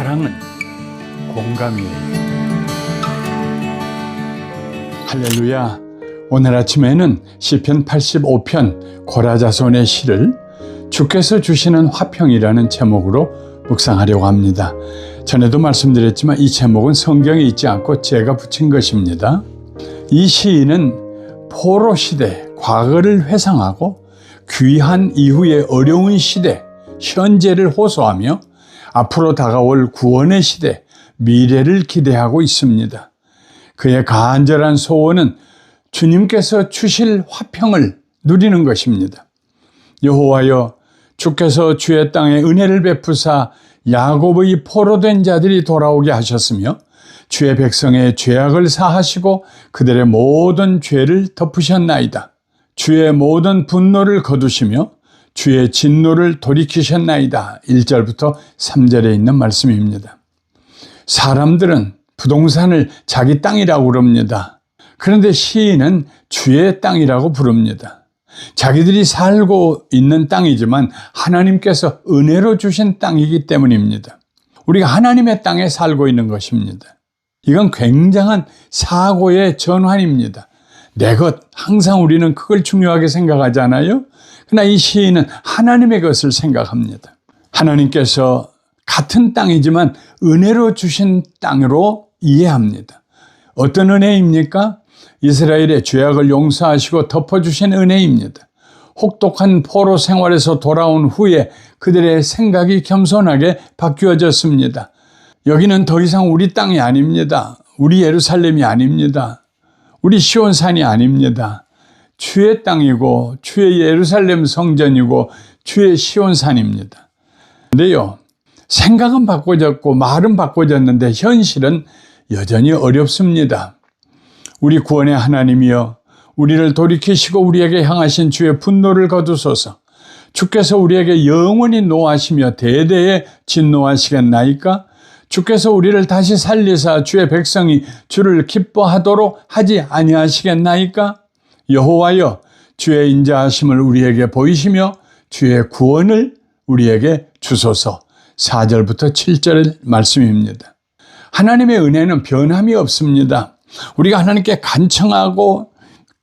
사랑은 공감이에요. 할렐루야. 오늘 아침에는 시편 85편 고라자손의 시를 주께서 주시는 화평이라는 제목으로 묵상하려고 합니다. 전에도 말씀드렸지만 이 제목은 성경에 있지 않고 제가 붙인 것입니다. 이 시인은 포로 시대, 과거를 회상하고 귀한 이후의 어려운 시대, 현재를 호소하며 앞으로 다가올 구원의 시대, 미래를 기대하고 있습니다. 그의 간절한 소원은 주님께서 주실 화평을 누리는 것입니다. 여호와여, 주께서 주의 땅에 은혜를 베푸사 야곱의 포로된 자들이 돌아오게 하셨으며 주의 백성의 죄악을 사하시고 그들의 모든 죄를 덮으셨나이다. 주의 모든 분노를 거두시며 주의 진노를 돌이키셨나이다. 1절부터 3절에 있는 말씀입니다. 사람들은 부동산을 자기 땅이라고 부릅니다. 그런데 시인은 주의 땅이라고 부릅니다. 자기들이 살고 있는 땅이지만 하나님께서 은혜로 주신 땅이기 때문입니다. 우리가 하나님의 땅에 살고 있는 것입니다. 이건 굉장한 사고의 전환입니다. 내 것, 항상 우리는 그걸 중요하게 생각하잖아요. 그러나 이 시인은 하나님의 것을 생각합니다. 하나님께서 같은 땅이지만 은혜로 주신 땅으로 이해합니다. 어떤 은혜입니까? 이스라엘의 죄악을 용서하시고 덮어주신 은혜입니다. 혹독한 포로 생활에서 돌아온 후에 그들의 생각이 겸손하게 바뀌어졌습니다. 여기는 더 이상 우리 땅이 아닙니다. 우리 예루살렘이 아닙니다. 우리 시온산이 아닙니다. 주의 땅이고 주의 예루살렘 성전이고 주의 시온산입니다. 그런데요, 생각은 바꿔졌고 말은 바꿔졌는데 현실은 여전히 어렵습니다. 우리 구원의 하나님이여, 우리를 돌이키시고 우리에게 향하신 주의 분노를 거두소서. 주께서 우리에게 영원히 노하시며 대대에 진노하시겠나이까? 주께서 우리를 다시 살리사 주의 백성이 주를 기뻐하도록 하지 아니하시겠나이까? 여호와여, 주의 인자하심을 우리에게 보이시며 주의 구원을 우리에게 주소서. 4절부터 7절 말씀입니다. 하나님의 은혜는 변함이 없습니다. 우리가 하나님께 간청하고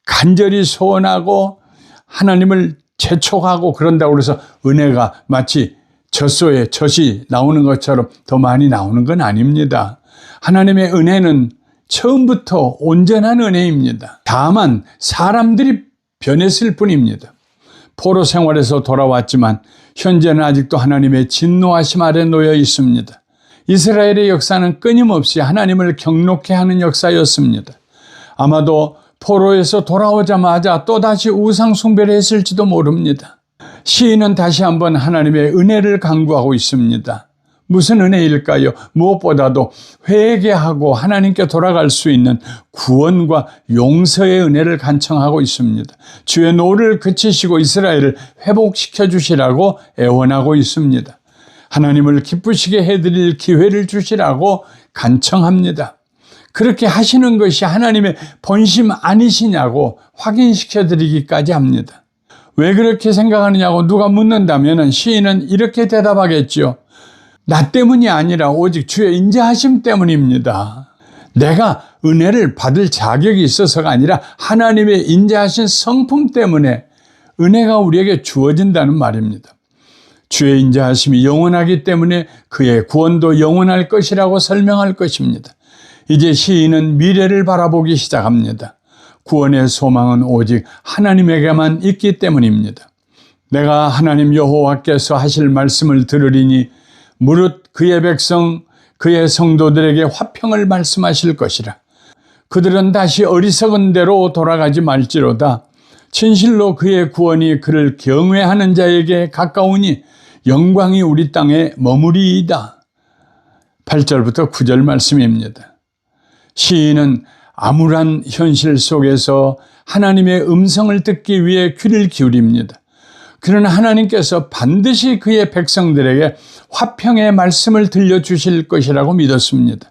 간절히 소원하고 하나님을 재촉하고 그런다고 해서 은혜가 마치 젖소에 젖이 나오는 것처럼 더 많이 나오는 건 아닙니다. 하나님의 은혜는 처음부터 온전한 은혜입니다. 다만 사람들이 변했을 뿐입니다. 포로 생활에서 돌아왔지만 현재는 아직도 하나님의 진노하심 아래 놓여 있습니다. 이스라엘의 역사는 끊임없이 하나님을 경록케 하는 역사였습니다. 아마도 포로에서 돌아오자마자 또다시 우상 숭배를 했을지도 모릅니다. 시인은 다시 한번 하나님의 은혜를 강구하고 있습니다. 무슨 은혜일까요? 무엇보다도 회개하고 하나님께 돌아갈 수 있는 구원과 용서의 은혜를 간청하고 있습니다. 주의 노를 그치시고 이스라엘을 회복시켜 주시라고 애원하고 있습니다. 하나님을 기쁘시게 해드릴 기회를 주시라고 간청합니다. 그렇게 하시는 것이 하나님의 본심 아니시냐고 확인시켜 드리기까지 합니다. 왜 그렇게 생각하느냐고 누가 묻는다면 시인은 이렇게 대답하겠죠. 나 때문이 아니라 오직 주의 인자하심 때문입니다. 내가 은혜를 받을 자격이 있어서가 아니라 하나님의 인자하신 성품 때문에 은혜가 우리에게 주어진다는 말입니다. 주의 인자하심이 영원하기 때문에 그의 구원도 영원할 것이라고 설명할 것입니다. 이제 시인은 미래를 바라보기 시작합니다. 구원의 소망은 오직 하나님에게만 있기 때문입니다. 내가 하나님 여호와께서 하실 말씀을 들으리니 무릇 그의 백성, 그의 성도들에게 화평을 말씀하실 것이라. 그들은 다시 어리석은 대로 돌아가지 말지로다. 진실로 그의 구원이 그를 경외하는 자에게 가까우니 영광이 우리 땅에 머무리이다. 8절부터 9절 말씀입니다. 시인은 암울한 현실 속에서 하나님의 음성을 듣기 위해 귀를 기울입니다. 그러나 하나님께서 반드시 그의 백성들에게 화평의 말씀을 들려주실 것이라고 믿었습니다.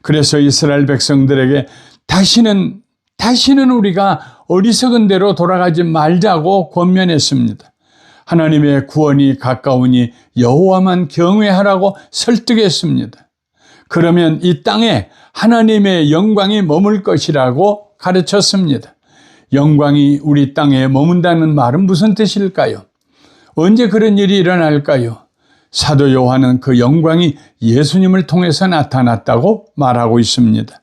그래서 이스라엘 백성들에게 다시는 우리가 어리석은 대로 돌아가지 말자고 권면했습니다. 하나님의 구원이 가까우니 여호와만 경외하라고 설득했습니다. 그러면 이 땅에 하나님의 영광이 머물 것이라고 가르쳤습니다. 영광이 우리 땅에 머문다는 말은 무슨 뜻일까요? 언제 그런 일이 일어날까요? 사도 요한은 그 영광이 예수님을 통해서 나타났다고 말하고 있습니다.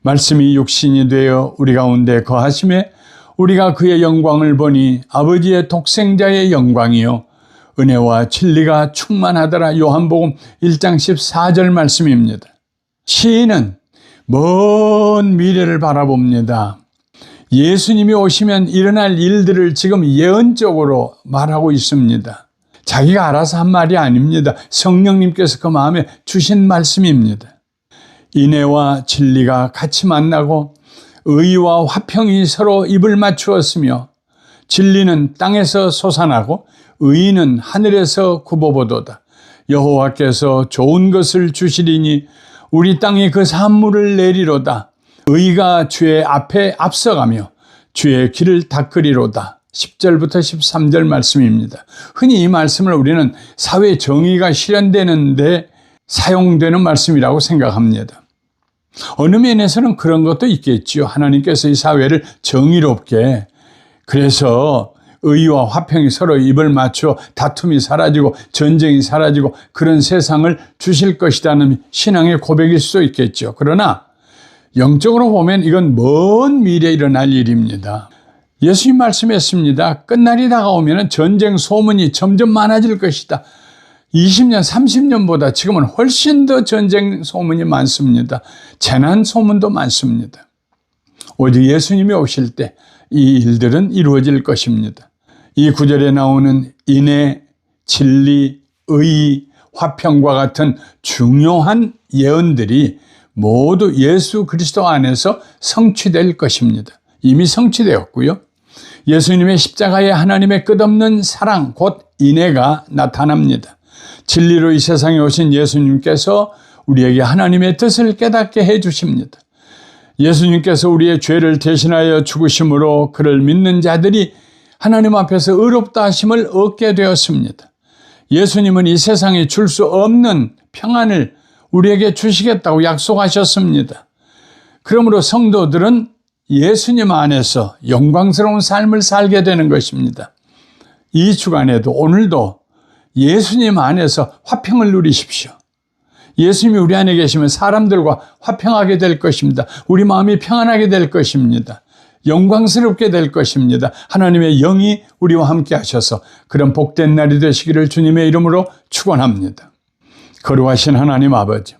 말씀이 육신이 되어 우리 가운데 거하심에 우리가 그의 영광을 보니 아버지의 독생자의 영광이요 은혜와 진리가 충만하더라. 요한복음 1장 14절 말씀입니다. 시인은 먼 미래를 바라봅니다. 예수님이 오시면 일어날 일들을 지금 예언적으로 말하고 있습니다. 자기가 알아서 한 말이 아닙니다. 성령님께서 그 마음에 주신 말씀입니다. 인애와 진리가 같이 만나고 의와 화평이 서로 입을 맞추었으며 진리는 땅에서 솟아나고 의는 하늘에서 굽어보도다. 여호와께서 좋은 것을 주시리니 우리 땅에 그 산물을 내리로다. 의가 주의 앞에 앞서가며 주의 길을 닦으리로다. 10절부터 13절 말씀입니다. 흔히 이 말씀을 우리는 사회 정의가 실현되는데 사용되는 말씀이라고 생각합니다. 어느 면에서는 그런 것도 있겠지요. 하나님께서 이 사회를 정의롭게, 그래서 의와 화평이 서로 입을 맞춰 다툼이 사라지고 전쟁이 사라지고 그런 세상을 주실 것이라는 신앙의 고백일 수도 있겠죠. 그러나 영적으로 보면 이건 먼 미래에 일어날 일입니다. 예수님 말씀했습니다. 끝날이 다가오면 전쟁 소문이 점점 많아질 것이다. 20년, 30년보다 지금은 훨씬 더 전쟁 소문이 많습니다. 재난 소문도 많습니다. 오직 예수님이 오실 때 이 일들은 이루어질 것입니다. 이 구절에 나오는 인애, 진리, 의, 화평과 같은 중요한 예언들이 모두 예수 그리스도 안에서 성취될 것입니다. 이미 성취되었고요. 예수님의 십자가에 하나님의 끝없는 사랑, 곧 인애가 나타납니다. 진리로 이 세상에 오신 예수님께서 우리에게 하나님의 뜻을 깨닫게 해 주십니다. 예수님께서 우리의 죄를 대신하여 죽으심으로 그를 믿는 자들이 하나님 앞에서 의롭다 하심을 얻게 되었습니다. 예수님은 이 세상에 줄 수 없는 평안을 우리에게 주시겠다고 약속하셨습니다. 그러므로 성도들은 예수님 안에서 영광스러운 삶을 살게 되는 것입니다. 이 주간에도 오늘도 예수님 안에서 화평을 누리십시오. 예수님이 우리 안에 계시면 사람들과 화평하게 될 것입니다. 우리 마음이 평안하게 될 것입니다. 영광스럽게 될 것입니다. 하나님의 영이 우리와 함께 하셔서 그런 복된 날이 되시기를 주님의 이름으로 축원합니다. 거룩하신 하나님 아버지,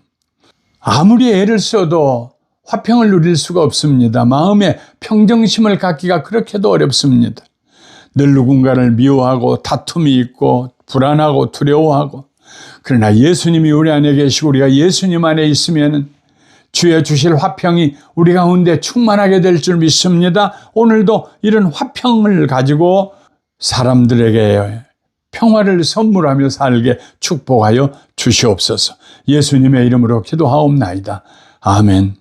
아무리 애를 써도 화평을 누릴 수가 없습니다. 마음에 평정심을 갖기가 그렇게도 어렵습니다. 늘 누군가를 미워하고 다툼이 있고 불안하고 두려워하고, 그러나 예수님이 우리 안에 계시고 우리가 예수님 안에 있으면 주의 주실 화평이 우리 가운데 충만하게 될 줄 믿습니다. 오늘도 이런 화평을 가지고 사람들에게 평화를 선물하며 살게 축복하여 주시옵소서. 예수님의 이름으로 기도하옵나이다. 아멘.